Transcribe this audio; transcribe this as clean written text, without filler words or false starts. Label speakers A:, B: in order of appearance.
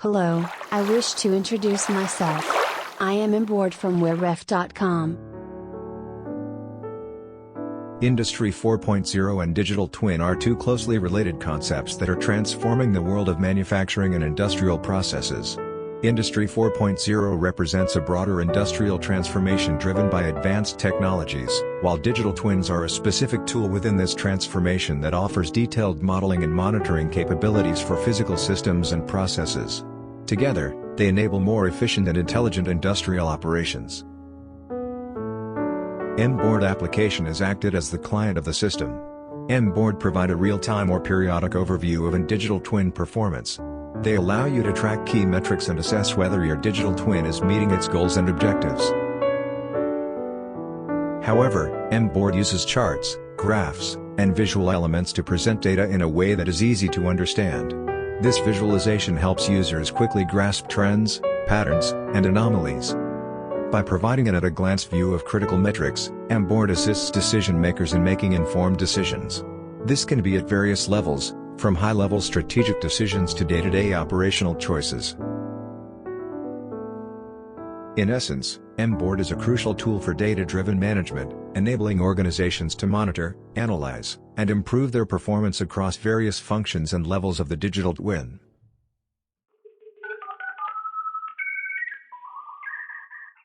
A: Hello, I wish to introduce myself. I am mBoard from WearRef.com.
B: Industry 4.0 and digital twin are two closely related concepts that are transforming the world of manufacturing and industrial processes. Industry 4.0 represents a broader industrial transformation driven by advanced technologies, while digital twins are a specific tool within this transformation that offers detailed modeling and monitoring capabilities for physical systems and processes. Together, they enable more efficient and intelligent industrial operations. mBoard application is acted as the client of the system. mBoard provide a real-time or periodic overview of a digital twin performance. They allow you to track key metrics and assess whether your digital twin is meeting its goals and objectives. However, mBoard uses charts, graphs, and visual elements to present data in a way that is easy to understand. This visualization helps users quickly grasp trends, patterns, and anomalies. By providing an at-a-glance view of critical metrics, mBoard assists decision-makers in making informed decisions. This can be at various levels, from high-level strategic decisions to day-to-day operational choices. In essence, mBoard is a crucial tool for data-driven management, enabling organizations to monitor, analyze, and improve their performance across various functions and levels of the digital twin.